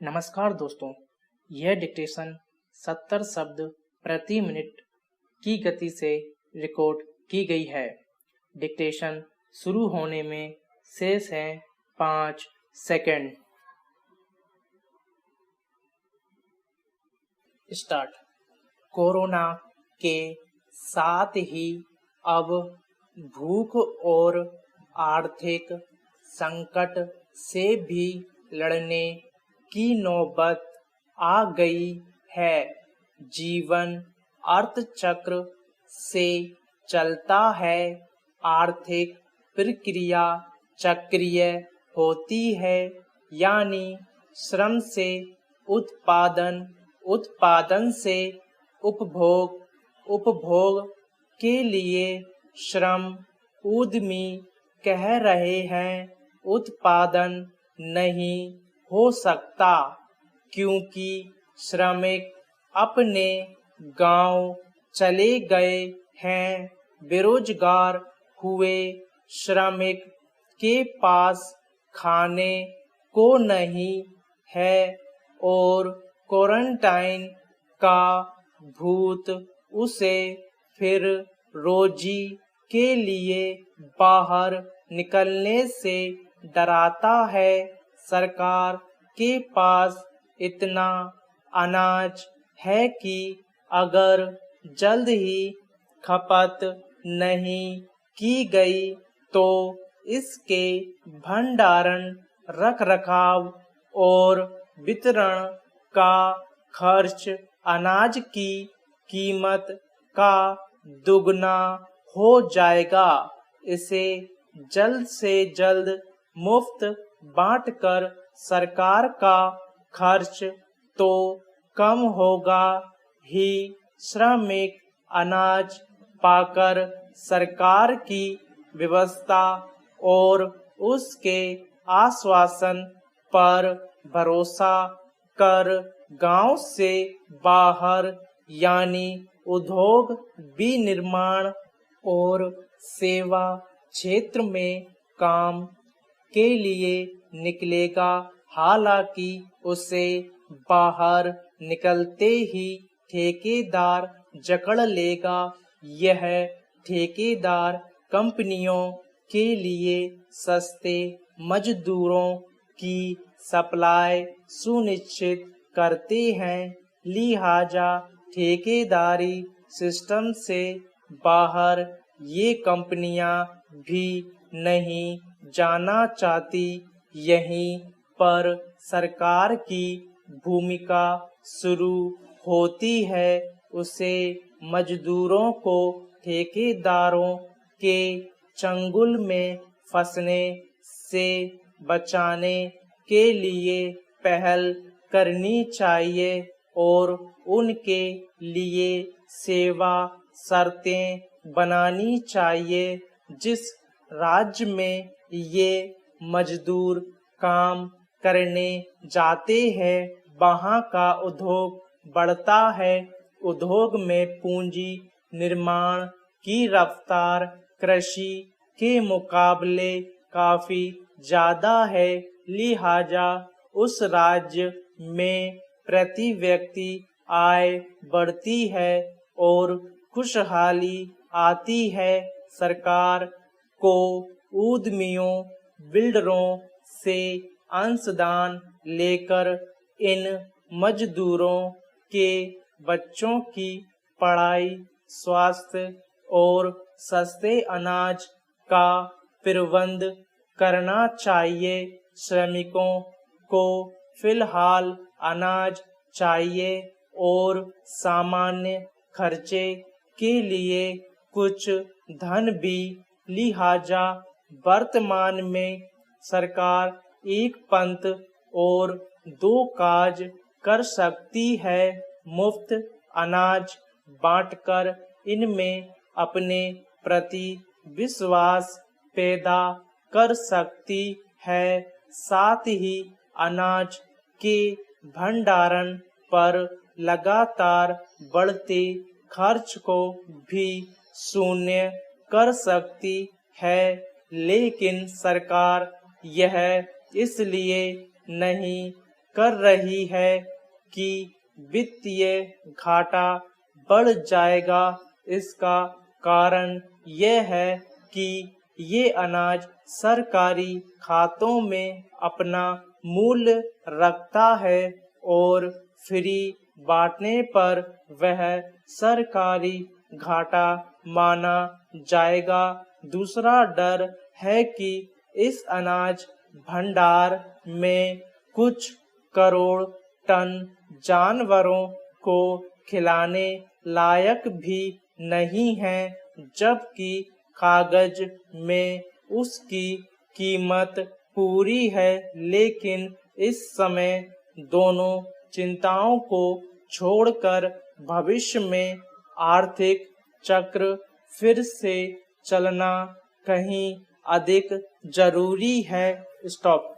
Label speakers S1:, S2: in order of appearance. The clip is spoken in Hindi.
S1: नमस्कार दोस्तों, यह डिक्टेशन 70 शब्द प्रति मिनट की गति से रिकॉर्ड की गई है। डिक्टेशन शुरू होने में शेष है 5 सेकंड। स्टार्ट। कोरोना के साथ ही अब भूख और आर्थिक संकट से भी लड़ने की नौबत आ गई है। जीवन अर्थचक्र से चलता है, आर्थिक प्रक्रिया चक्रीय होती है, यानी श्रम से उत्पादन, उत्पादन से उपभोग, उपभोग के लिए श्रम। उद्यमी कह रहे हैं उत्पादन नहीं हो सकता क्योंकि श्रमिक अपने गांव चले गए हैं। बेरोजगार हुए श्रमिक के पास खाने को नहीं है और क्वारंटाइन का भूत उसे फिर रोजी के लिए बाहर निकलने से डराता है। सरकार के पास इतना अनाज है कि अगर जल्द ही खपत नहीं की गई तो इसके भंडारण, रखरखाव और वितरण का खर्च अनाज की कीमत का दुगना हो जाएगा। इसे जल्द से जल्द मुफ्त बांटकर सरकार का खर्च तो कम होगा ही, श्रमिक अनाज पाकर सरकार की व्यवस्था और उसके आश्वासन पर भरोसा कर गांव से बाहर यानी उद्योग, विनिर्माण और सेवा क्षेत्र में काम के लिए निकलेगा। हालांकि उसे बाहर निकलते ही ठेकेदार जकड़ लेगा। यह ठेकेदार कंपनियों के लिए सस्ते मजदूरों की सप्लाई सुनिश्चित करते हैं, लिहाजा ठेकेदारी सिस्टम से बाहर ये कंपनियां भी नहीं जाना चाहती। यहीं पर सरकार की भूमिका शुरू होती है। उसे मजदूरों को ठेकेदारों के चंगुल में फंसने से बचाने के लिए पहल करनी चाहिए और उनके लिए सेवा शर्तें बनानी चाहिए। जिस राज्य में ये मजदूर काम करने जाते हैं वहाँ का उद्योग बढ़ता है। उद्योग में पूंजी निर्माण की रफ्तार कृषि के मुकाबले काफी ज्यादा है, लिहाजा उस राज्य में प्रति व्यक्ति आय बढ़ती है और खुशहाली आती है। सरकार को उद्यमियों, बिल्डरों से अंशदान लेकर इन मजदूरों के बच्चों की पढ़ाई, स्वास्थ्य और सस्ते अनाज का प्रबंध करना चाहिए। श्रमिकों को फिलहाल अनाज चाहिए और सामान्य खर्चे के लिए कुछ धन भी, लिहाजा वर्तमान में सरकार एक पंथ और दो काज कर सकती है। मुफ्त अनाज बांटकर इनमें अपने प्रति विश्वास पैदा कर सकती है, साथ ही अनाज के भंडारण पर लगातार बढ़ते खर्च को भी शून्य कर सकती है। लेकिन सरकार यह इसलिए नहीं कर रही है कि वित्तीय घाटा बढ़ जाएगा। इसका कारण यह है कि ये अनाज सरकारी खातों में अपना मूल्य रखता है और फ्री बांटने पर वह सरकारी घाटा माना जाएगा। दूसरा डर है कि इस अनाज भंडार में कुछ करोड़ टन जानवरों को खिलाने लायक भी नहीं है, जबकि कागज में उसकी कीमत पूरी है। लेकिन इस समय दोनों चिंताओं को छोड़कर भविष्य में आर्थिक चक्र फिर से चलना कहीं अधिक जरूरी है। स्टॉप।